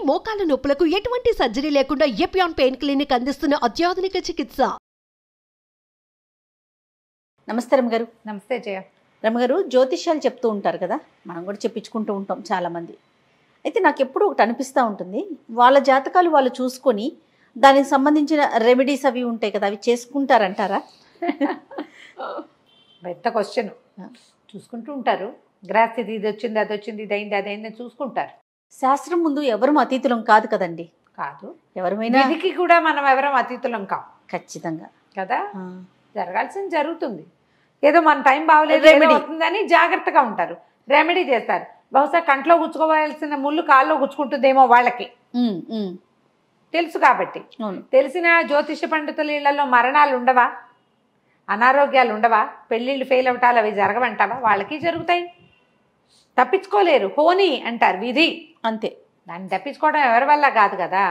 మోకాల నొప్పులకు ఎటువంటి సర్జరీ లేకుండా ఎపియాన్ పెయిన్ క్లినిక్ అందిస్తున్న అత్యాధునిక చికిత్స. నమస్తే రమగారు. నమస్తే జయ. రమగారు, జ్యోతిష్యాలు చెప్తూ ఉంటారు కదా, మనం కూడా చెప్పించుకుంటూ ఉంటాం చాలామంది. అయితే నాకు ఎప్పుడు ఒకటి అనిపిస్తూ ఉంటుంది, వాళ్ళ జాతకాలు వాళ్ళు చూసుకొని దానికి సంబంధించిన రెమెడీస్ అవి ఉంటాయి కదా, అవి చేసుకుంటారంటారా? పెద్ద క్వశ్చన్. చూసుకుంటూ ఉంటారు, గ్రహస్థితి ఇది వచ్చింది అది వచ్చింది ఇది అయింది అది అయింది చూసుకుంటారు. శాస్త్రం ముందు ఎవరు అతీతులం కాదు కదండి. కాదు, ఎవరమైనా విధికి కూడా మనం ఎవరం అతీతులం కాం ఖచ్చితంగా కదా. జరగాల్సింది జరుగుతుంది. ఏదో మన టైం బాగోలేదు రెమెడీ అవుతుందని జాగ్రత్తగా ఉంటారు, రెమెడీ చేస్తారు. బహుశా కంట్లో గుచ్చుకోవాల్సిన ముళ్ళు కాల్లో గుచ్చుకుంటుందేమో వాళ్ళకి తెలుసు కాబట్టి. తెలిసిన జ్యోతిష పండితుల ఇళ్లలో మరణాలు ఉండవా, అనారోగ్యాలు ఉండవా, పెళ్ళిళ్ళు ఫెయిల్ అవటాలు అవి జరగవంటావా? వాళ్ళకి జరుగుతాయి, తప్పించుకోలేరు. హోనీ అంటారు, విధి అంతే. దాన్ని తప్పించుకోవడం ఎవరి వల్ల కాదు కదా.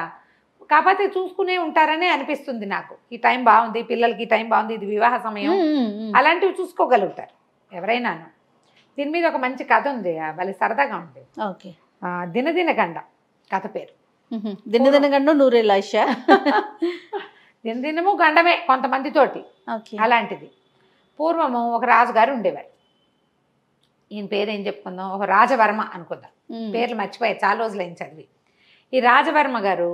కాకపోతే చూసుకునే ఉంటారనే అనిపిస్తుంది నాకు. ఈ టైం బాగుంది, పిల్లలకి ఈ టైం బాగుంది, ఇది వివాహ సమయం, అలాంటివి చూసుకోగలుగుతారు ఎవరైనాను. దీని మీద ఒక మంచి కథ ఉంది, వాళ్ళ సరదాగా ఉంది. ఓకే. దినదిన గండ కథ పేరు. దినదిన గండం నూరేళ్ళ ఆయుష. దినదినము గండమే కొంతమందితోటి. అలాంటిది పూర్వము ఒక రాజుగారు ఉండేవారు. ఈయన పేరు ఏం చెప్పుకుందాం, ఒక రాజవర్మ అనుకుందాం. పేర్లు మర్చిపోయాయి, చాలా రోజులైంది చదివి. ఈ రాజవర్మ గారు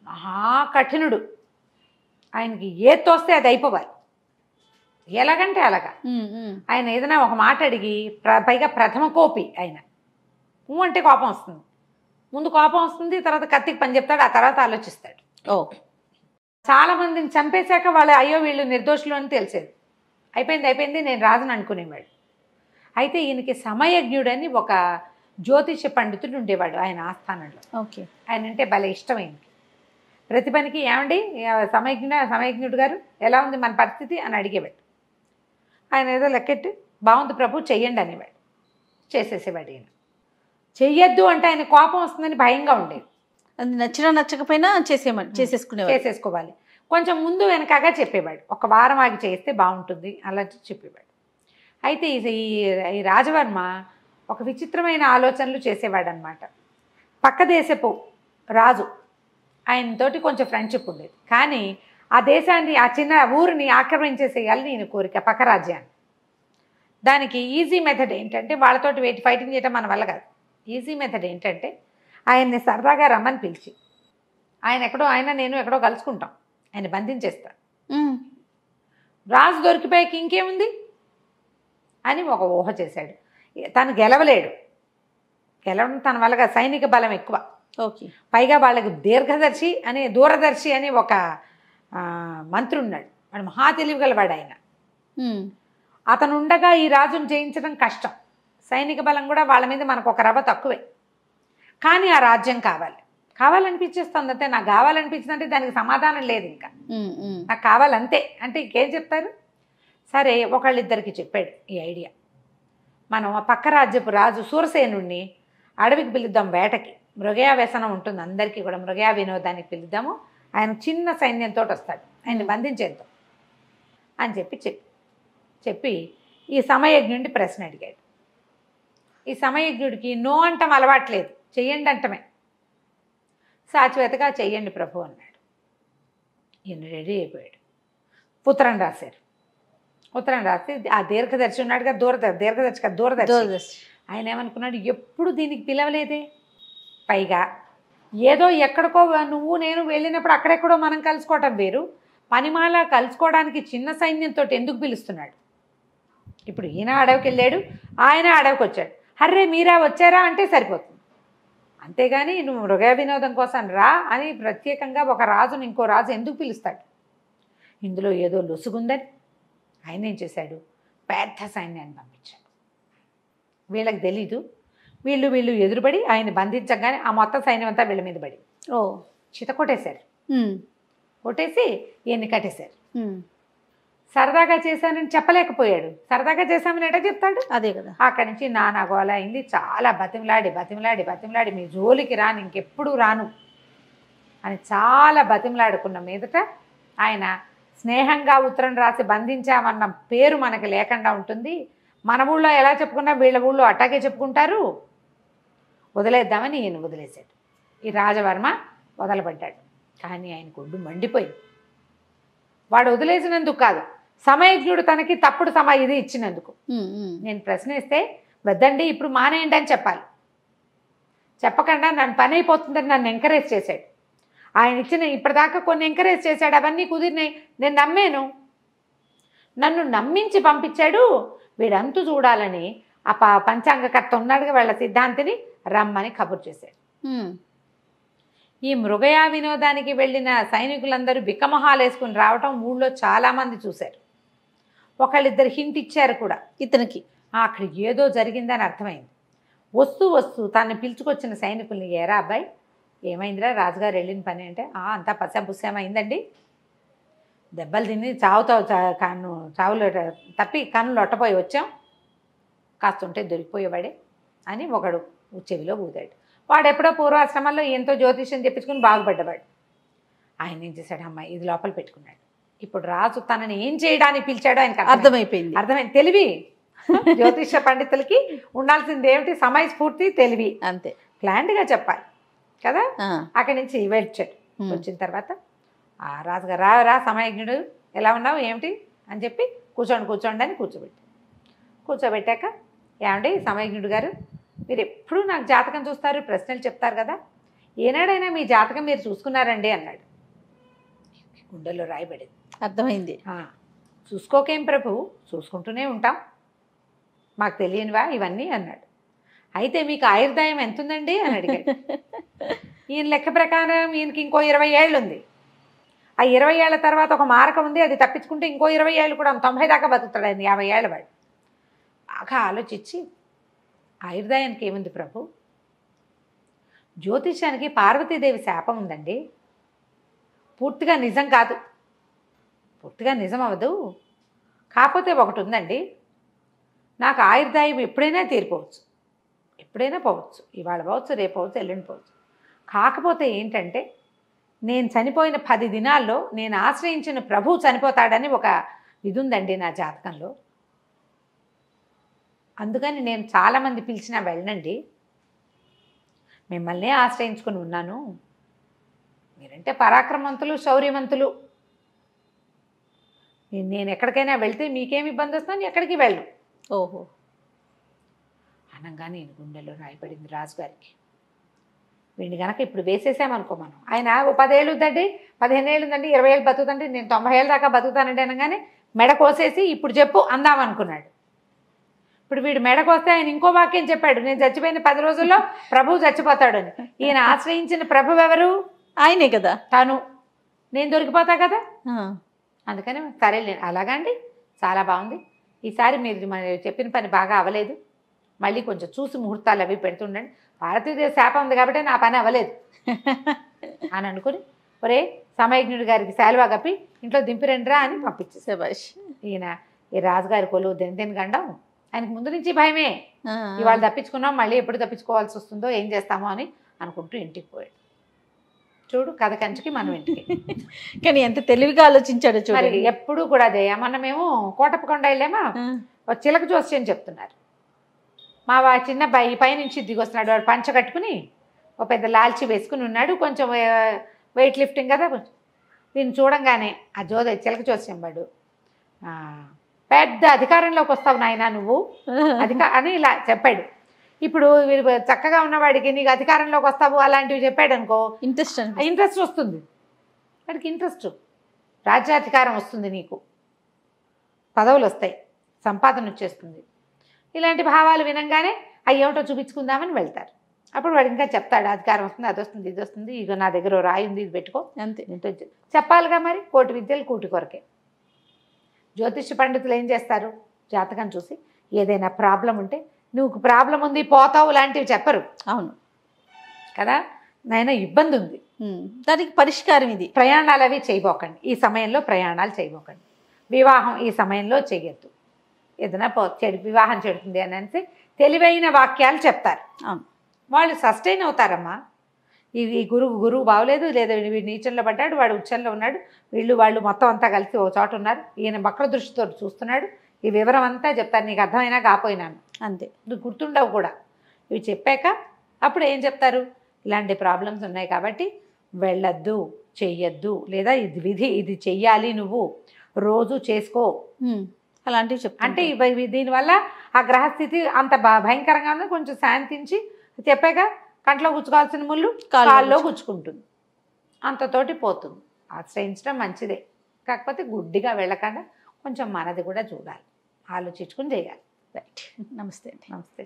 మహాకఠినుడు. ఆయనకి ఏది తోస్తే అది అయిపోవాలి, ఎలాగంటే అలాగా. ఆయన ఏదైనా ఒక మాట అడిగి పైగా ప్రథమ కోపి ఆయన. అంటే కోపం వస్తుంది, ముందు కోపం వస్తుంది, తర్వాత కత్తికి పని చెప్తాడు, ఆ తర్వాత ఆలోచిస్తాడు. చాలా మందిని చంపేశాక వాళ్ళు అయ్యో వీళ్ళు నిర్దోషులు అని తెలిసేది. అయిపోయింది అయిపోయింది నేను రాజుని అనుకునేవాడు. అయితే ఈయనకి సమయజ్ఞుడని ఒక జ్యోతిష పండితుడు ఉండేవాడు ఆయన ఆస్థానంలో. ఓకే. ఆయన అంటే భలే ఇష్టం ఆయనకి. ప్రతి పనికి ఏమండి సమయజ్ఞుడు గారు ఎలా ఉంది మన పరిస్థితి అని అడిగేవాడు. ఆయన ఏదో లెక్కెట్టి బాగుంది ప్రభు చెయ్యండి అనేవాడు, చేసేసేవాడు. ఈయన చెయ్యొద్దు అంటే ఆయన కోపం వస్తుందని భయంగా ఉండేది. అది నచ్చినా నచ్చకపోయినా చేసేసుకోవాలి. కొంచెం ముందు వెనకగా చెప్పేవాడు, ఒక వారం ఆగి చేస్తే బాగుంటుంది అలా చెప్పేవాడు. అయితే ఈ రాజవర్మ ఒక విచిత్రమైన ఆలోచనలు చేసేవాడు అనమాట. పక్క దేశపు రాజు ఆయనతోటి కొంచెం ఫ్రెండ్షిప్ ఉండేది, కానీ ఆ దేశాన్ని, ఆ చిన్న ఊరిని ఆక్రమించేసేయాలని ఈయన కోరిక, పక్క రాజ్యాన్ని. దానికి ఈజీ మెథడ్ ఏంటంటే, వాళ్ళతోటి ఫైటింగ్ చేయడం మన వల్ల కాదు. ఈజీ మెథడ్ ఏంటంటే, ఆయన్ని సరదాగా రమ్మని పిలిచి, ఆయన నేను ఎక్కడో కలుసుకుంటాం, ఆయన బంధించేస్తా. రాజు దొరికిపోయాక ఇంకేముంది అని ఒక ఊహ చేశాడు. తను గెలవలేడు, గెలవడం తన వల్ల సైనిక బలం ఎక్కువ. ఓకే. పైగా వాళ్ళకి దూరదర్శి అని ఒక మంత్రి ఉన్నాడు, వాడు మహా తెలివిగలవాడు ఆయన. అతను ఉండగా ఈ రాజును జయించడం కష్టం, సైనిక బలం కూడా వాళ్ళ మీద మనకు ఒక రవ్వ తక్కువే. కానీ ఆ రాజ్యం కావాలనిపించేస్తుంది అంతే. నాకు కావాలనిపించింది అంటే దానికి సమాధానం లేదు, ఇంకా నాకు కావాలంతే అంటే ఇంకేం చెప్తారు. సరే, ఒకళ్ళిద్దరికి చెప్పాడు ఈ ఐడియా. మనం ఆ పక్క రాజ్యపు రాజు సూరసేనుడిని అడవికి పిలుద్దాం వేటకి, మృగయా వ్యసనం ఉంటుంది అందరికీ కూడా, మృగయా వినోదానికి పిలుద్దాము, ఆయన చిన్న సైన్యంతో వస్తాడు, ఆయన్ని బంధించేద్దాం అని చెప్పి ఈ సమయజ్ఞుడిని ప్రశ్న అడిగాడు. ఈ సమయజ్ఞుడికి నో అంటం అలవాట్లేదు, చెయ్యండి అంటమే. శాశ్వతగా చెయ్యండి ప్రభు అన్నాడు. ఈయన రెడీ అయిపోయాడు. ఉత్తరం రాశారు. ఉత్తరం రాసి ఆ దీర్ఘదర్శి ఉన్నాడుగా, దూరదర్శి ఆయన ఏమనుకున్నాడు, ఎప్పుడు దీనికి పిలవలేదే, పైగా ఏదో ఎక్కడికో నువ్వు నేను వెళ్ళినప్పుడు అక్కడెక్కడో మనం కలుసుకోవటం వేరు, పనిమాల కలుసుకోవడానికి చిన్న సైన్యంతో ఎందుకు పిలుస్తున్నాడు. ఇప్పుడు ఈయన అడవికి వెళ్ళాడు, ఆయన అడవికి వచ్చాడు, హర్రే మీరా వచ్చారా అంటే సరిపోతుంది. అంతేగాని నువ్వు మృగ వినోదం కోసం రా అని ప్రత్యేకంగా ఒక రాజుని ఇంకో రాజు ఎందుకు పిలుస్తాడు. ఇందులో ఏదో లొసుగుందని ఆయన ఏం చేశాడు, పెద్ద సైన్యాన్ని పంపించాడు. వీళ్ళకి తెలీదు, వీళ్ళు ఎదురుపడి ఆయన బంధించగానే ఆ మొత్తం సైన్యం అంతా వీళ్ళ మీద పడి చిత కొట్టేశారు. కొట్టేసి ఈయన్ని కట్టేశారు. సరదాగా చేశానని చెప్పలేకపోయాడు, సరదాగా చేశామని ఎట చెప్తాడు. అదే కదా. అక్కడి నుంచి నానాగోల అయింది, చాలా బతిమలాడి మీ జోలికి రాను, ఇంకెప్పుడు రాను అని చాలా బతిమలాడుకున్న మీదట ఆయన స్నేహంగా ఉత్తరం రాసి బంధించామన్న పేరు మనకి లేకుండా ఉంటుంది, మన ఊళ్ళో ఎలా చెప్పుకున్నా వీళ్ళ ఊళ్ళో అట్టాగే చెప్పుకుంటారు, వదిలేద్దామని ఈయన వదిలేశాడు. ఈ రాజవర్మ వదలబడ్డాడు. కానీ ఆయన ఒళ్ళు మండిపోయింది. వాడు వదిలేసినందుకు కాదు, సమయజ్ఞుడు తనకి తప్పుడు ఇది ఇచ్చినందుకు. నేను ప్రశ్నిస్తే వద్దండి ఇప్పుడు మానేయండి అని చెప్పాలి. చెప్పకుండా నన్ను పని అయిపోతుందని నన్ను ఎంకరేజ్ చేశాడు. ఆయన ఇచ్చిన ఇప్పటిదాకా కొన్ని ఎంకరేజ్ చేశాడు, అవన్నీ కుదిరినాయి, నేను నమ్మాను. నన్ను నమ్మించి పంపించాడు. వీడంతు చూడాలని ఆ పంచాంగకర్త ఉన్నాడుగా వాళ్ళ సిద్ధాంతిని రమ్మని కబురు చేశాడు. ఈ మృగయా వినోదానికి వెళ్ళిన సైనికులందరూ బిక్కమొహాలు వేసుకుని రావటం ఊళ్ళో చాలామంది చూశారు. ఒకళ్ళిద్దరు హింట్ ఇచ్చారు కూడా ఇతనికి. అక్కడ ఏదో జరిగిందని అర్థమైంది. వస్తూ వస్తూ తను పిలుచుకొచ్చిన సైనికుల్ని, ఏరా అబ్బాయి ఏమైందిరా రాజుగారు వెళ్ళిన పని అంటే, అంతా పశ్చాపుస్యమైందండి, దెబ్బలు తిని చావులో తప్పి కన్నులు ఒట్టపోయి వచ్చాం, కాస్తుంటే దొరికిపోయేవాడే అని ఒకడు చెవిలో ఊదాడు. వాడు ఎప్పుడో పూర్వాశ్రమంలో ఎంతో జ్యోతిష్యం చెప్పించుకుని బాగుపడ్డవాడు. ఆయన ఏం చేశాడు, అమ్మాయి ఇది లోపల పెట్టుకున్నాడు. ఇప్పుడు రాజు తనని ఏం చేయడానికి పిలిచాడో ఆయనకు అర్థమైంది. తెలివి జ్యోతిష పండితులకి ఉండాల్సింది ఏమిటి, సమయస్ఫూర్తి, తెలివి. అంతే, ప్లాంట్గా చెప్పాలి కదా. అక్కడి నుంచి వెళ్ళాడు. వచ్చిన తర్వాత ఆ రాజుగారు రా సమయజ్ఞుడు ఎలా ఉన్నావు ఏమిటి అని చెప్పి కూర్చోండి అని కూర్చోబెట్టాక, ఏమండి సమయజ్ఞుడు గారు మీరు ఎప్పుడూ నాకు జాతకం చూస్తారు, ప్రశ్నలు చెప్తారు కదా, ఏనాడైనా మీ జాతకం మీరు చూసుకున్నారండి అన్నాడు. గుండెల్లో రాయబడింది. అర్థమైంది. చూసుకోకేం ప్రభు, చూసుకుంటూనే ఉంటాం, మాకు తెలియనివా ఇవన్నీ అన్నాడు. అయితే మీకు ఆయుర్దాయం ఎంత ఉందండి అని అడిగాడు. ఈయన లెక్క ప్రకారం ఈయనకి ఇంకో 20 ఏళ్ళు ఉంది. ఆ 20 ఏళ్ల తర్వాత ఒక మారకం ఉంది, అది తప్పించుకుంటే ఇంకో 20 ఏళ్ళు కూడా 90 దాకా బతుకుతాడు ఆయన, 50 ఏళ్ళ వాడు. బాగా ఆలోచించి, ఆయుర్దాయానికి ఏముంది ప్రభు, జ్యోతిష్యానికి పార్వతీదేవి శాపం ఉందండి, పూర్తిగా నిజం కాదు, పూర్తిగా నిజం అవ్వదు, కాకపోతే ఒకటి ఉందండి, నాకు ఆయుర్దాయం ఎప్పుడైనా తీరిపోవచ్చు, ఎప్పుడైనా పోవచ్చు, ఇవాళ పోవచ్చు, రేపు పోవచ్చు, ఎల్లుండి పోవచ్చు. కాకపోతే ఏంటంటే నేను చనిపోయిన 10 దినాల్లో నేను ఆశ్రయించిన ప్రభువు చనిపోతాడని ఒక ఇది ఉందండి నా జాతకంలో. అందుకని నేను చాలామంది పిలిచినా వెళ్ళనండి, మిమ్మల్నే ఆశ్రయించుకొని ఉన్నాను. మీరంటే పరాక్రమవంతులు, శౌర్యవంతులు, నేను ఎక్కడికైనా వెళ్తే మీకేమి ఇబ్బంది వస్తుందని ఎక్కడికి వెళ్ళను. ఓహో అనగానే నేను గుండెల్లో రాయపడింది రాజుగారికి. వీడిని కనుక ఇప్పుడు వేసేసామనుకో మనం, ఆయన 10 ఏళ్ళు ఉందండి, 15 ఏళ్ళు ఉందండి, 20 ఏళ్ళు బతుకుతండి, నేను 90 ఏళ్ళ దాకా బతుకుతానండి అనగానే మెడ కోసేసి ఇప్పుడు చెప్పు అందామనుకున్నాడు. ఇప్పుడు వీడు మెడ కోస్తే ఆయన ఇంకో వాక్యం చెప్పాడు, నేను చచ్చిపోయిన 10 రోజుల్లో ప్రభువు చచ్చిపోతాడు అని. ఈయన ఆశ్రయించిన ప్రభువు ఎవరు? ఆయనే కదా, తను. నేను దొరికిపోతా కదా. అందుకని సరే అలాగండి, చాలా బాగుంది, ఈసారి మీరు చెప్పిన పని బాగా అవ్వలేదు, మళ్ళీ కొంచెం చూసి ముహూర్తాలు అవి పెడుతుండండి, భారతీయ శాపం ఉంది కాబట్టి నా పని అవ్వలేదు అని అనుకుని, ఒరే సమయజ్ఞుడి గారికి శాలువా కప్పి ఇంట్లో దింపిరండిరా అని పంపించేసే. ఈయన ఈ రాజుగారి కొలువు దిన గండం, ఆయనకు ముందు నుంచి భయమే, ఇవాళ తప్పించుకున్నాం, మళ్ళీ ఎప్పుడు తప్పించుకోవాల్సి వస్తుందో ఏం చేస్తామో అని అనుకుంటూ ఇంటికి పోయాడు. చూడు కథ కంచికి మనం ఇంటికి. కానీ ఎంత తెలివిగా ఆలోచించాడు చూడు. ఎప్పుడు కూడా అదే, మనమేమో కోటప్పకొండ వెళ్ళామా, చిలక జోస్యం చెప్తున్నారు, మా చిన్న అబ్బాయి పైనుంచి దిగొస్తున్నాడు, వాడు పంచ కట్టుకుని ఒక పెద్ద లాల్చి వేసుకుని ఉన్నాడు, కొంచెం వెయిట్ లిఫ్టింగ్ కదా, దీన్ని చూడంగానే ఆ చిలక జోస్యం వాడు, పెద్ద అధికారంలోకి వస్తావు నాయన నువ్వు అని ఇలా చెప్పాడు. ఇప్పుడు వీడు చక్కగా ఉన్నవాడికి నీకు అధికారంలోకి వస్తావు అలాంటివి చెప్పాడు అనుకో, ఇంట్రెస్ట్ వస్తుంది వాడికి, ఇంట్రెస్ట్, రాజ్యాధికారం వస్తుంది, నీకు పదవులు వస్తాయి, సంపాదన వచ్చేస్తుంది. ఇలాంటి భావాలు వినంగానే అయ్యేమిటో చూపించుకుందామని వెళ్తారు. అప్పుడు వాడు ఇంకా చెప్తాడు, అధికారం వస్తుంది, అది వస్తుంది, ఇది వస్తుంది, ఇక నా దగ్గర రాయి ఉంది, ఇది పెట్టుకో, అంతే చెప్పాలిగా. మరి కోటి విద్యలు కూటి కొరకే. జ్యోతిష పండితులు ఏం చేస్తారు, జాతకం చూసి ఏదైనా ప్రాబ్లం ఉంటే నువ్వు ప్రాబ్లం ఉంది పోతావు లాంటివి చెప్పరు. అవును కదా, నాయన ఇబ్బంది ఉంది, దానికి పరిష్కారం ఇది. ప్రయాణాలు అవి చేయబోకండి, ఈ సమయంలో ప్రయాణాలు చేయబోకండి, వివాహం ఈ సమయంలో చేయొద్దు, ఏదైనా వివాహం చెడుతుంది అని అంటే తెలివైన వాక్యాలు చెప్తారు. వాళ్ళు సస్టైన్ అవుతారమ్మా. ఇది గురువు బాగోలేదు, లేదా వీడు నీచంలో పడ్డాడు, వాడు ఉచ్చంలో ఉన్నాడు, వాళ్ళు మొత్తం అంతా కలిసి ఒక చోట ఉన్నారు, ఈయన వక్ర దృష్టితో చూస్తున్నాడు, ఈ వివరం అంతా చెప్తారు, నీకు అర్థమైనా కాపోయినాను, అంతే, నువ్వు గుర్తుండవు కూడా. ఇవి చెప్పాక అప్పుడు ఏం చెప్తారు, ఇలాంటి ప్రాబ్లమ్స్ ఉన్నాయి కాబట్టి వెళ్ళొద్దు, చెయ్యొద్దు, లేదా ఇది విధి, ఇది చెయ్యాలి, నువ్వు రోజు చేసుకో అలాంటివి చెప్తా అంటే దీనివల్ల ఆ గ్రహస్థితి అంత భయంకరంగా ఉంది. కొంచెం శాంతించి చెప్పాక కంట్లో గుచ్చుకోవాల్సిన ముళ్ళు కాల్లో గుచ్చుకుంటుంది, అంతతోటి పోతుంది. ఆశ్రయించడం మంచిదే, కాకపోతే గుడ్డిగా వెళ్ళకుండా కొంచెం మనది కూడా చూడాలి, ఆలోచించుకుని చేయాలి. రైట్. నమస్తే అండి. నమస్తే.